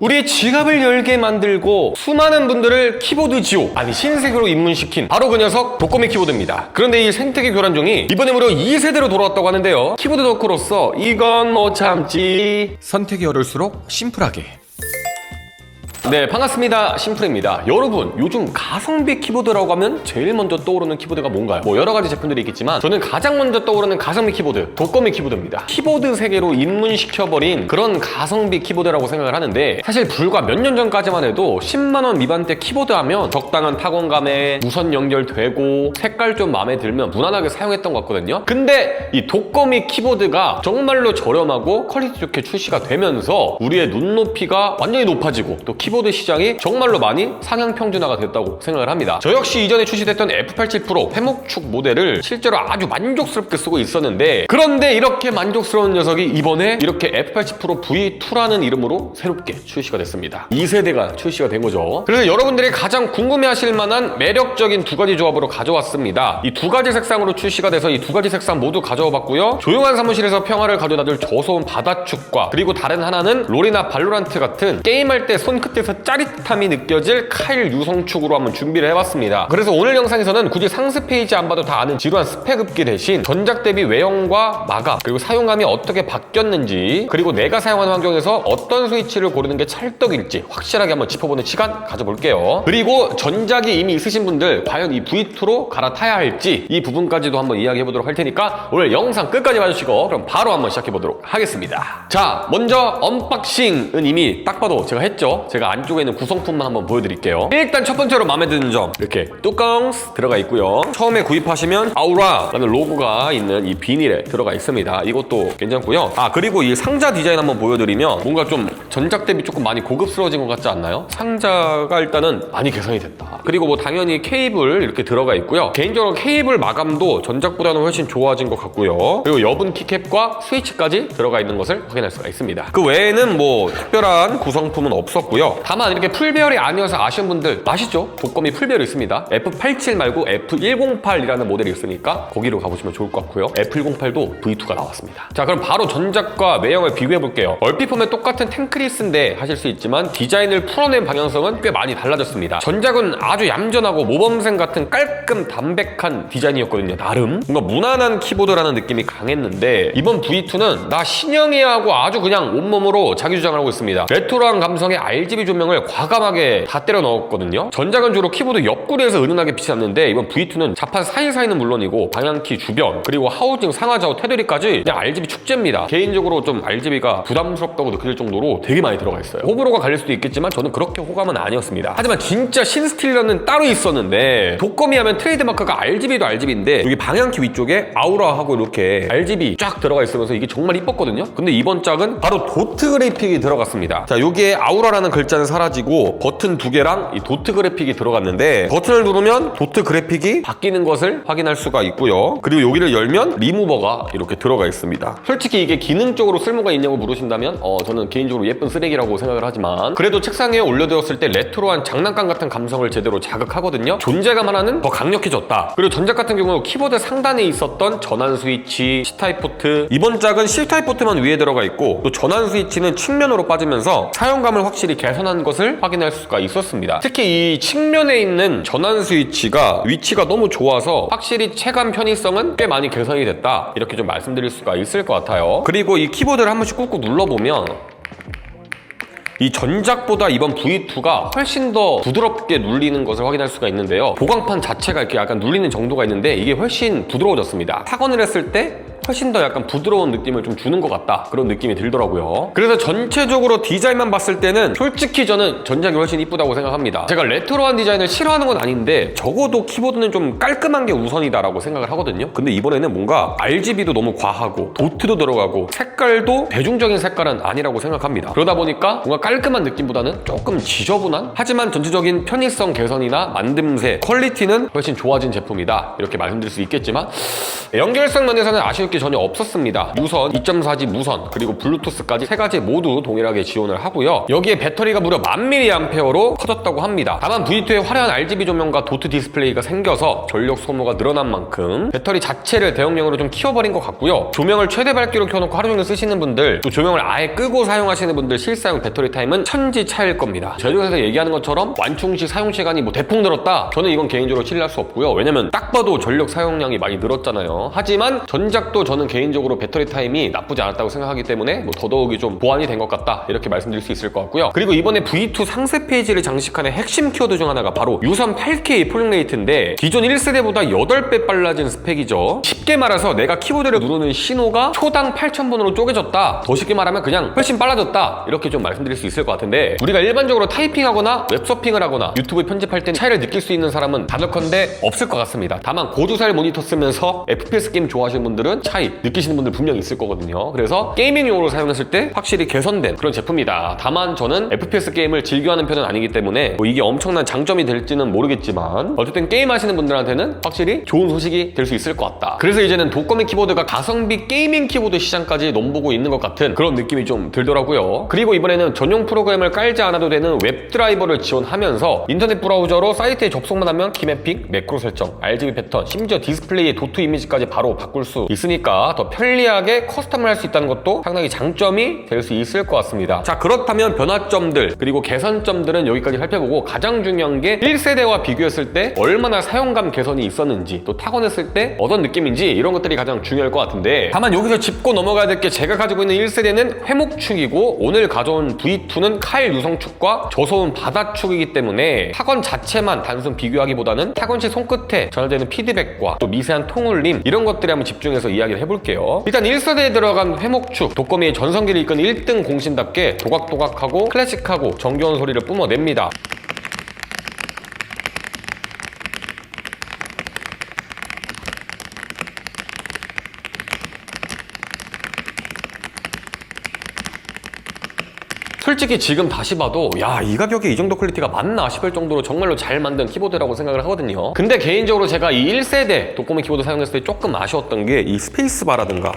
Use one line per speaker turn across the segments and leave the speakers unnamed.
우리 지갑을 열게 만들고 수많은 분들을 키보드 지옥, 아니 신세계로 입문시킨 바로 그 녀석 독거미 키보드입니다. 그런데 이 생태계 교란종이 이번에 무려 2세대로 돌아왔다고 하는데요. 키보드 덕후로서 이건 못 참지. 선택이 어려울수록 심플하게. 네, 반갑습니다. 심플입니다. 여러분, 요즘 가성비 키보드라고 하면 제일 먼저 떠오르는 키보드가 뭔가요? 뭐 여러 가지 제품들이 있겠지만 저는 가장 먼저 떠오르는 가성비 키보드, 독거미 키보드입니다. 키보드 세계로 입문시켜버린 그런 가성비 키보드라고 생각을 하는데, 사실 불과 몇 년 전까지만 해도 10만 원 미만대 키보드 하면 적당한 타건감에 무선 연결되고 색깔 좀 마음에 들면 무난하게 사용했던 것 같거든요. 근데 이 독거미 키보드가 정말로 저렴하고 퀄리티 좋게 출시가 되면서 우리의 눈높이가 완전히 높아지고 또 키보드 시장이 정말로 많이 상향 평준화가 됐다고 생각을 합니다. 저 역시 이전에 출시됐던 F87 프로 회목축 모델을 실제로 아주 만족스럽게 쓰고 있었는데, 그런데 이렇게 만족스러운 녀석이 이번에 이렇게 F87 프로 V2라는 이름으로 새롭게 출시가 됐습니다. 2세대가 출시가 된 거죠. 그래서 여러분들이 가장 궁금해하실 만한 매력적인 두 가지 조합으로 가져왔습니다. 이 두 가지 색상으로 출시가 돼서 이 두 가지 색상 모두 가져와 봤고요. 조용한 사무실에서 평화를 가져다줄 저소음 바다축과, 그리고 다른 하나는 롤이나 발로란트 같은 게임할 때 손끝에서 짜릿함이 느껴질 카일 유성축으로 한번 준비를 해봤습니다. 그래서 오늘 영상에서는 굳이 상세 페이지 안 봐도 다 아는 지루한 스펙업기 대신 전작 대비 외형과 마감, 그리고 사용감이 어떻게 바뀌었는지, 그리고 내가 사용하는 환경에서 어떤 스위치를 고르는 게 찰떡일지 확실하게 한번 짚어보는 시간 가져볼게요. 그리고 전작이 이미 있으신 분들 과연 이 V2로 갈아타야 할지 이 부분까지도 한번 이야기해보도록 할 테니까 오늘 영상 끝까지 봐주시고 그럼 바로 한번 시작해보도록 하겠습니다. 자, 먼저 언박싱은 이미 딱 봐도 제가 했죠. 제가 안쪽에 있는 구성품만 한번 보여드릴게요. 일단 첫 번째로 마음에 드는 점, 이렇게 뚜껑 들어가 있고요. 처음에 구입하시면 아우라라는 로고가 있는 이 비닐에 들어가 있습니다. 이것도 괜찮고요. 아, 그리고 이 상자 디자인 한번 보여드리면 뭔가 좀 전작 대비 조금 많이 고급스러워진 것 같지 않나요? 상자가 일단은 많이 개선이 됐다. 그리고 뭐 당연히 케이블 이렇게 들어가 있고요. 개인적으로 케이블 마감도 전작보다는 훨씬 좋아진 것 같고요. 그리고 여분 키캡과 스위치까지 들어가 있는 것을 확인할 수가 있습니다. 그 외에는 뭐 특별한 구성품은 없었고요. 다만 이렇게 풀배열이 아니어서 아쉬운 분들 아시죠? 독거미 풀배열이 있습니다. F87 말고 F108이라는 모델이 있으니까 거기로 가보시면 좋을 것 같고요. F108도 V2가 나왔습니다. 자, 그럼 바로 전작과 외형을 비교해 볼게요. 얼핏 보면 똑같은 탱크리스인데 하실 수 있지만 디자인을 풀어낸 방향성은 꽤 많이 달라졌습니다. 전작은 아주 얌전하고 모범생 같은 깔끔 담백한 디자인이었거든요. 나름 뭔가 무난한 키보드라는 느낌이 강했는데, 이번 V2는 나 신형이야 하고 아주 그냥 온몸으로 자기 주장을 하고 있습니다. 레트로한 감성의 RGB 조명을 과감하게 다 때려 넣었거든요. 전작은 주로 키보드 옆구리에서 은은하게 빛이 났는데, 이번 V2는 자판 사이사이는 물론이고 방향키 주변, 그리고 하우징 상하좌우 테두리까지 그냥 RGB 축제입니다. 개인적으로 좀 RGB가 부담스럽다고 느껴질 정도로 되게 많이 들어가 있어요. 호불호가 갈릴 수도 있겠지만 저는 그렇게 호감은 아니었습니다. 하지만 진짜 신스틸러는 따로 있었는데, 독거미 하면 트레이드마크가 RGB도 RGB인데 여기 방향키 위쪽에 아우라하고 이렇게 RGB 쫙 들어가 있으면서 이게 정말 이뻤거든요. 근데 이번 짝은 바로 도트 그래픽이 들어갔습니다. 자, 여기에 아우라라는 글자는 사라지고 버튼 두 개랑 이 도트 그래픽이 들어갔는데, 버튼을 누르면 도트 그래픽이 바뀌는 것을 확인할 수가 있고요. 그리고 여기를 열면 리무버가 이렇게 들어가 있습니다. 솔직히 이게 기능적으로 쓸모가 있냐고 물으신다면 저는 개인적으로 예쁜 쓰레기라고 생각을 하지만, 그래도 책상에 올려두었을 때 레트로한 장난감 같은 감성을 제대로 자극하거든요. 존재감 하나는 더 강력해졌다. 그리고 전작 같은 경우 키보드 상단에 있었던 전환 스위치, C타입 포트, 이번 짝은 C타입 포트만 위에 들어가 있고 또 전환 스위치는 측면으로 빠지면서 사용감을 확실히 개선한 것을 확인할 수가 있었습니다. 특히 이 측면에 있는 전환 스위치가 위치가 너무 좋아서 확실히 체감 편의성은 꽤 많이 개선이 됐다, 이렇게 좀 말씀드릴 수가 있을 것 같아요. 그리고 이 키보드를 한 번씩 꾹꾹 눌러보면 이 전작보다 이번 V2가 훨씬 더 부드럽게 눌리는 것을 확인할 수가 있는데요. 보강판 자체가 이렇게 약간 눌리는 정도가 있는데 이게 훨씬 부드러워졌습니다. 타건을 했을 때 훨씬 더 약간 부드러운 느낌을 좀 주는 것 같다, 그런 느낌이 들더라고요. 그래서 전체적으로 디자인만 봤을 때는 솔직히 저는 전작이 훨씬 이쁘다고 생각합니다. 제가 레트로한 디자인을 싫어하는 건 아닌데 적어도 키보드는 좀 깔끔한 게 우선이다라고 생각을 하거든요. 근데 이번에는 뭔가 RGB도 너무 과하고 도트도 들어가고 색깔도 대중적인 색깔은 아니라고 생각합니다. 그러다 보니까 뭔가 깔끔한 느낌보다는 조금 지저분한, 하지만 전체적인 편의성 개선이나 만듦새, 퀄리티는 훨씬 좋아진 제품이다, 이렇게 말씀드릴 수 있겠지만 연결성 면에서는 아쉽게 게 전혀 없었습니다. 유선, 2.4G 무선, 그리고 블루투스까지 세 가지 모두 동일하게 지원을 하고요. 여기에 배터리가 무려 1000mAh로 커졌다고 합니다. 다만 V2에 화려한 RGB 조명과 도트 디스플레이가 생겨서 전력 소모가 늘어난 만큼 배터리 자체를 대용량으로 좀 키워버린 것 같고요. 조명을 최대 밝기로 켜놓고 하루 종일 쓰시는 분들, 또 조명을 아예 끄고 사용하시는 분들 실사용 배터리 타임은 천지 차이일 겁니다. 제조사에서 얘기하는 것처럼 완충시 사용 시간이 뭐 대폭 늘었다? 저는 이건 개인적으로 신뢰할 수 없고요. 왜냐면 딱 봐도 전력 사용량이 많이 늘었잖아요. 하지만 전작도 저는 개인적으로 배터리 타임이 나쁘지 않았다고 생각하기 때문에 뭐 더더욱이 좀 보완이 된 것 같다, 이렇게 말씀드릴 수 있을 것 같고요. 그리고 이번에 V2 상세 페이지를 장식하는 핵심 키워드 중 하나가 바로 유선 8K 폴링 레이트인데, 기존 1세대보다 8배 빨라진 스펙이죠. 쉽게 말해서 내가 키보드를 누르는 신호가 초당 8000번으로 쪼개졌다, 더 쉽게 말하면 그냥 훨씬 빨라졌다, 이렇게 좀 말씀드릴 수 있을 것 같은데, 우리가 일반적으로 타이핑하거나 웹서핑을 하거나 유튜브 편집할 때 차이를 느낄 수 있는 사람은 단언컨대 없을 것 같습니다. 다만 고주사일 모니터 쓰면서 FPS 게임 좋아하시는 분들은 차이 느끼시는 분들 분명히 있을 거거든요. 그래서 게이밍용으로 사용했을 때 확실히 개선된 그런 제품이다. 다만 저는 FPS 게임을 즐겨하는 편은 아니기 때문에 뭐 이게 엄청난 장점이 될지는 모르겠지만, 어쨌든 게임 하시는 분들한테는 확실히 좋은 소식이 될 수 있을 것 같다. 그래서 이제는 독거미 키보드가 가성비 게이밍 키보드 시장까지 넘보고 있는 것 같은 그런 느낌이 좀 들더라고요. 그리고 이번에는 전용 프로그램을 깔지 않아도 되는 웹 드라이버를 지원하면서 인터넷 브라우저로 사이트에 접속만 하면 키매핑, 매크로 설정, RGB 패턴, 심지어 디스플레이의 도트 이미지까지 바로 바꿀 수 있으니까 더 편리하게 커스텀을 할 수 있다는 것도 상당히 장점이 될 수 있을 것 같습니다. 자, 그렇다면 변화점들 그리고 개선점들은 여기까지 살펴보고, 가장 중요한 게 1세대와 비교했을 때 얼마나 사용감 개선이 있었는지, 또 타건했을 때 어떤 느낌인지, 이런 것들이 가장 중요할 것 같은데, 다만 여기서 짚고 넘어가야 될 게, 제가 가지고 있는 1세대는 회목축이고 오늘 가져온 V2는 카일 유성축과 저소음 바다축이기 때문에 타건 자체만 단순 비교하기보다는 타건시 손끝에 전해지는 피드백과 또 미세한 통울림, 이런 것들에 한번 집중해서 이야기를 해볼게요. 일단 1세대에 들어간 회목축, 독거미의 전성기를 이끈 1등 공신답게 도각도각하고 클래식하고 정겨운 소리를 뿜어냅니다. 솔직히 지금 다시 봐도 야, 이 가격에 이 정도 퀄리티가 맞나 싶을 정도로 정말로 잘 만든 키보드라고 생각을 하거든요. 근데 개인적으로 제가 이 1세대 독거미 키보드 사용했을 때 조금 아쉬웠던 게 이 스페이스바라든가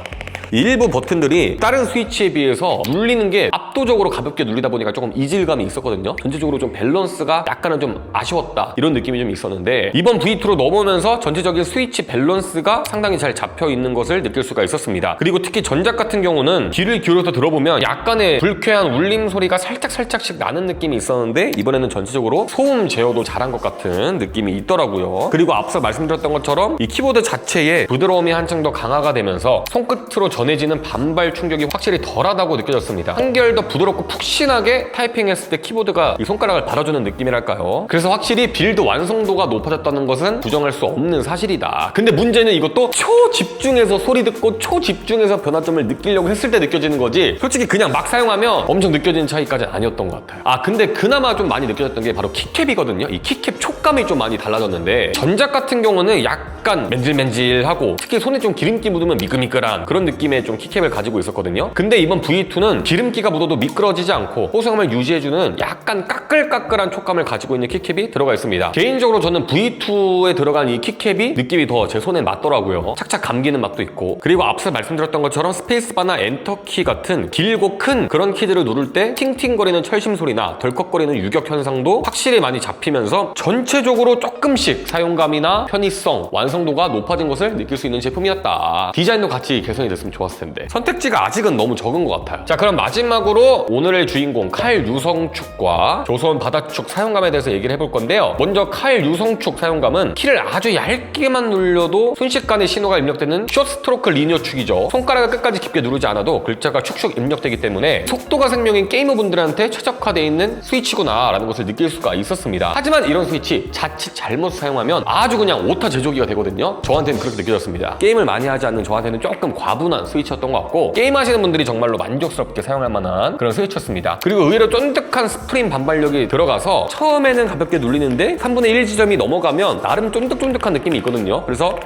일부 버튼들이 다른 스위치에 비해서 눌리는 게 압도적으로 가볍게 눌리다 보니까 조금 이질감이 있었거든요. 전체적으로 좀 밸런스가 약간은 좀 아쉬웠다, 이런 느낌이 좀 있었는데, 이번 V2로 넘어오면서 전체적인 스위치 밸런스가 상당히 잘 잡혀 있는 것을 느낄 수가 있었습니다. 그리고 특히 전작 같은 경우는 귀를 기울여서 들어보면 약간의 불쾌한 울림 소리가 살짝씩 나는 느낌이 있었는데, 이번에는 전체적으로 소음 제어도 잘한 것 같은 느낌이 있더라고요. 그리고 앞서 말씀드렸던 것처럼 이 키보드 자체의 부드러움이 한층 더 강화가 되면서 손끝으로 전해지는 반발 충격이 확실히 덜하다고 느껴졌습니다. 한결 더 부드럽고 푹신하게 타이핑했을 때 키보드가 이 손가락을 받아주는 느낌이랄까요. 그래서 확실히 빌드 완성도가 높아졌다는 것은 부정할 수 없는 사실이다. 근데 문제는 이것도 초집중해서 소리 듣고 초집중해서 변화점을 느끼려고 했을 때 느껴지는 거지, 솔직히 그냥 막 사용하면 엄청 느껴지는 차이까지는 아니었던 것 같아요. 아, 근데 그나마 좀 많이 느껴졌던 게 바로 키캡이거든요. 이 키캡 촉감이 좀 많이 달라졌는데, 전작 같은 경우는 약간 맨질맨질하고 특히 손에 좀 기름기 묻으면 미끌미끌한 그런 느낌의 좀 키캡을 가지고 있었거든요. 근데 이번 V2는 기름기가 묻어도 미끄러지지 않고 호소감을 유지해주는 약간 까끌까끌한 촉감을 가지고 있는 키캡이 들어가 있습니다. 개인적으로 저는 V2에 들어간 이 키캡이 느낌이 더 제 손에 맞더라고요. 착착 감기는 맛도 있고, 그리고 앞서 말씀드렸던 것처럼 스페이스바나 엔터키 같은 길고 큰 그런 키들을 누를 때 팅팅거리는 철심 소리나 덜컥거리는 유격 현상도 확실히 많이 잡히면서 전체적으로 조금씩 사용감이나 편의성, 완성도가 높아진 것을 느낄 수 있는 제품이었다. 디자인도 같이 개선이 됐으면 좋았을 텐데 선택지가 아직은 너무 적은 것 같아요. 자, 그럼 마지막으로 오늘의 주인공 카일 유성축과 조선 바다축 사용감에 대해서 얘기를 해볼 건데요. 먼저 카일 유성축 사용감은 키를 아주 얇게만 눌려도 순식간에 신호가 입력되는 숏스트로크 리니어 축이죠. 손가락을 끝까지 깊게 누르지 않아도 글자가 축축 입력되기 때문에 속도가 생명인 게이머분들한테 최적화되어 있는 스위치구나 라는 것을 느낄 수가 있었습니다. 하지만 이런 스위치 자칫 잘못 사용하면 아주 그냥 오타 제조기가 되거든요. 저한테는 그렇게 느껴졌습니다. 게임을 많이 하지 않는 저한테는 조금 과분한 스위치였던 것 같고, 게임하시는 분들이 정말로 만족스럽게 사용할 만한 그런 스위치였습니다. 그리고 의외로 쫀득한 스프링 반발력이 들어가서 처음에는 가볍게 눌리는데 3분의 1 지점이 넘어가면 나름 쫀득쫀득한 느낌이 있거든요. 그래서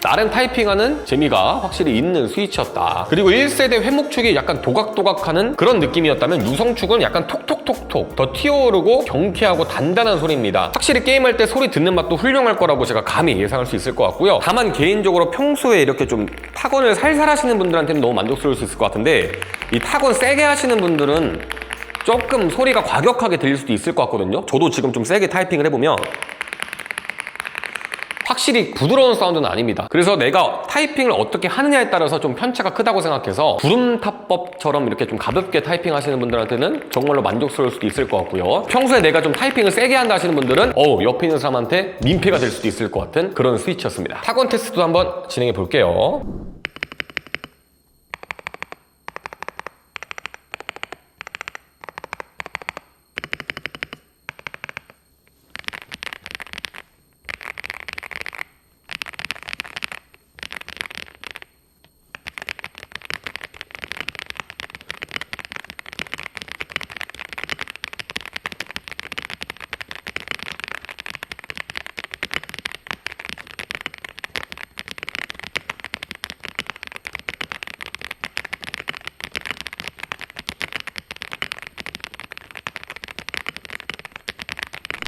나름 타이핑하는 재미가 확실히 있는 스위치였다. 그리고 1세대 회목축이 약간 도각도각하는 그런 느낌이었다면 유성축은 약간 톡톡톡톡 더 튀어오르고 경쾌하고 단단한 소리입니다. 확실히 게임할 때 소리 듣는 맛도 훌륭할 거라고 제가 감히 예상할 수 있을 것 같고요. 다만 개인적으로 평소에 이렇게 좀 타건을 살살 하시는 분들한테는 너무 만족스러울 수 있을 것 같은데 이 타건 세게 하시는 분들은 조금 소리가 과격하게 들릴 수도 있을 것 같거든요. 저도 지금 좀 세게 타이핑을 해보면 확실히 부드러운 사운드는 아닙니다. 그래서 내가 타이핑을 어떻게 하느냐에 따라서 좀 편차가 크다고 생각해서 구름타법처럼 이렇게 좀 가볍게 타이핑 하시는 분들한테는 정말로 만족스러울 수도 있을 것 같고요. 평소에 내가 좀 타이핑을 세게 한다 하시는 분들은 옆에 있는 사람한테 민폐가 될 수도 있을 것 같은 그런 스위치였습니다. 타건 테스트도 한번 진행해 볼게요.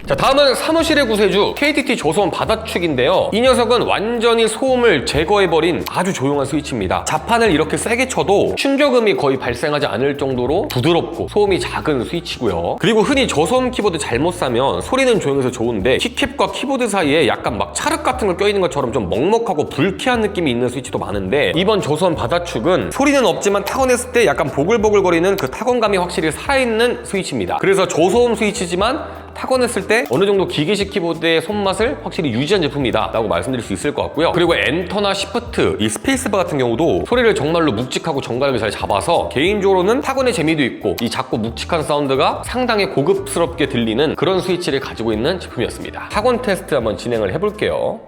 자, 다음은 사무실의 구세주 KTT 저소음 받아축인데요. 이 녀석은 완전히 소음을 제거해버린 아주 조용한 스위치입니다. 자판을 이렇게 세게 쳐도 충격음이 거의 발생하지 않을 정도로 부드럽고 소음이 작은 스위치고요. 그리고 흔히 저소음 키보드 잘못 사면 소리는 조용해서 좋은데 키캡과 키보드 사이에 약간 막 찰흙 같은 거 껴있는 것처럼 좀 먹먹하고 불쾌한 느낌이 있는 스위치도 많은데 이번 저소음 받아축은 소리는 없지만 타건했을 때 약간 보글보글거리는 그 타건감이 확실히 살아있는 스위치입니다. 그래서 저소음 스위치지만 타건했을 때 어느 정도 기계식 키보드의 손맛을 확실히 유지한 제품이다 라고 말씀드릴 수 있을 것 같고요. 그리고 엔터나 시프트, 이 스페이스바 같은 경우도 소리를 정말로 묵직하고 정갈하게 잘 잡아서 개인적으로는 타건의 재미도 있고 이 작고 묵직한 사운드가 상당히 고급스럽게 들리는 그런 스위치를 가지고 있는 제품이었습니다. 타건 테스트 한번 진행을 해볼게요.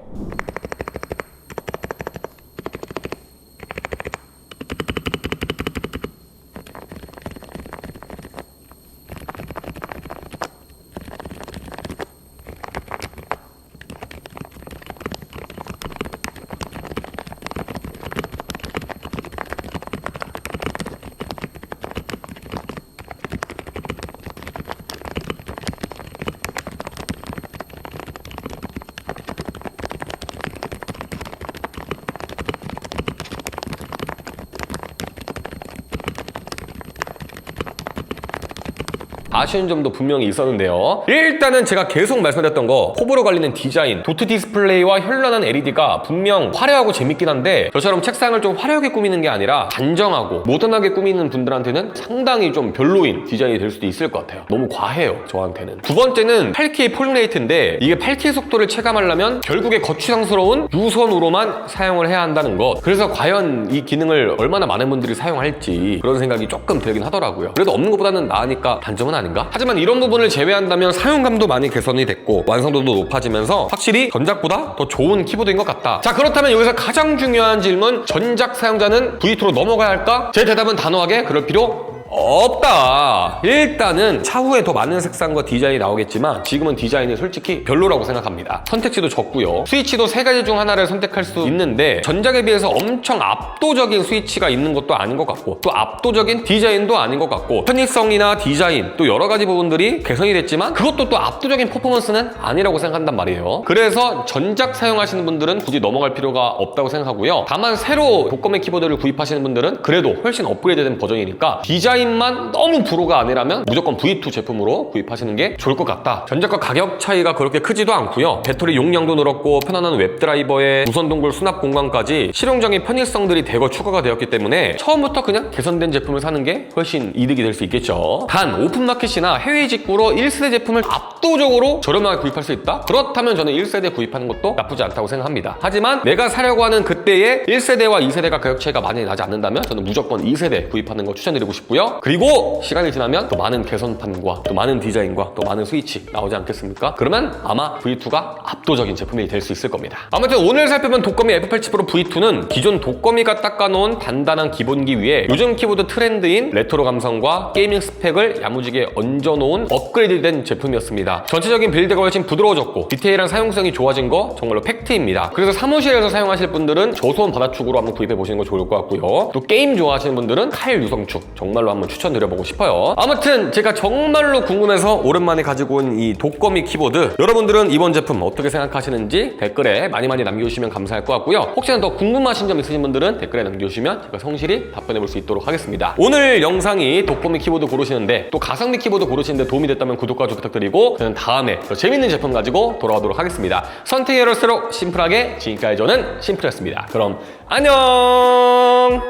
아쉬운 점도 분명히 있었는데요. 일단은 제가 계속 말씀드렸던 거 호불호 갈리는 디자인, 도트 디스플레이와 현란한 LED가 분명 화려하고 재밌긴 한데 저처럼 책상을 좀 화려하게 꾸미는 게 아니라 단정하고 모던하게 꾸미는 분들한테는 상당히 좀 별로인 디자인이 될 수도 있을 것 같아요. 너무 과해요, 저한테는. 두 번째는 8K 폴레이트인데 이게 8K 속도를 체감하려면 결국에 거추장스러운 유선으로만 사용을 해야 한다는 것. 그래서 과연 이 기능을 얼마나 많은 분들이 사용할지 그런 생각이 조금 들긴 하더라고요. 그래도 없는 것보다는 나으니까 단점은 아닌가? 하지만 이런 부분을 제외한다면 사용감도 많이 개선이 됐고 완성도도 높아지면서 확실히 전작보다 더 좋은 키보드인 것 같다. 자, 그렇다면 여기서 가장 중요한 질문, 전작 사용자는 V2로 넘어가야 할까? 제 대답은 단호하게 그럴 필요 없다. 일단은 차후에 더 많은 색상과 디자인이 나오겠지만 지금은 디자인이 솔직히 별로라고 생각합니다. 선택지도 적고요. 스위치도 세 가지 중 하나를 선택할 수 있는데 전작에 비해서 엄청 압도적인 스위치가 있는 것도 아닌 것 같고 또 압도적인 디자인도 아닌 것 같고 편의성이나 디자인 또 여러 가지 부분들이 개선이 됐지만 그것도 또 압도적인 퍼포먼스는 아니라고 생각한단 말이에요. 그래서 전작 사용하시는 분들은 굳이 넘어갈 필요가 없다고 생각하고요. 다만 새로 독거미 키보드를 구입하시는 분들은 그래도 훨씬 업그레이드된 버전이니까 디자인만 너무 불호가 아니라면 무조건 V2 제품으로 구입하시는 게 좋을 것 같다. 전작과 가격 차이가 그렇게 크지도 않고요. 배터리 용량도 늘었고 편안한 웹드라이버에 무선 동굴 수납 공간까지 실용적인 편의성들이 대거 추가가 되었기 때문에 처음부터 그냥 개선된 제품을 사는 게 훨씬 이득이 될 수 있겠죠. 단 오픈마켓이나 해외 직구로 1세대 제품을 압도적으로 저렴하게 구입할 수 있다? 그렇다면 저는 1세대 구입하는 것도 나쁘지 않다고 생각합니다. 하지만 내가 사려고 하는 그때의 1세대와 2세대가 가격 차이가 많이 나지 않는다면 저는 무조건 2세대 구입하는 거 추천드리고 싶고요. 않겠어요? 그리고 시간이 지나면 또 많은 개선판과 또 많은 디자인과 또 많은 스위치 나오지 않겠습니까? 그러면 아마 V2가 압도적인 제품이 될 수 있을 겁니다. 아무튼 오늘 살펴본 독거미 F87 프로 V2는 기존 독거미가 닦아놓은 단단한 기본기 위에 요즘 키보드 트렌드인 레트로 감성과 게이밍 스펙을 야무지게 얹어놓은 업그레이드된 제품이었습니다. 전체적인 빌드가 훨씬 부드러워졌고 디테일한 사용성이 좋아진 거 정말로 팩트입니다. 그래서 사무실에서 사용하실 분들은 저소음 바닥축으로 한번 구입해 보시는 거 좋을 것 같고요. 또 게임 좋아하시는 분들은 칼 유성축 정말로 한번 추천드려보고 싶어요. 아무튼 제가 정말로 궁금해서 오랜만에 가지고 온 이 독거미 키보드, 여러분들은 이번 제품 어떻게 생각하시는지 댓글에 많이 남겨주시면 감사할 것 같고요. 혹시나 더 궁금하신 점 있으신 분들은 댓글에 남겨주시면 제가 성실히 답변해 볼 수 있도록 하겠습니다. 오늘 영상이 독거미 키보드 고르시는데 또 가성비 키보드 고르시는데 도움이 됐다면 구독과 좋아요 부탁드리고 저는 다음에 더 재밌는 제품 가지고 돌아오도록 하겠습니다. 선택이 어려울수록 심플하게, 지금까지 저는 심플했습니다. 그럼 안녕.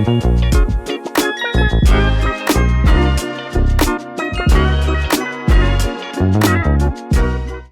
Thank you.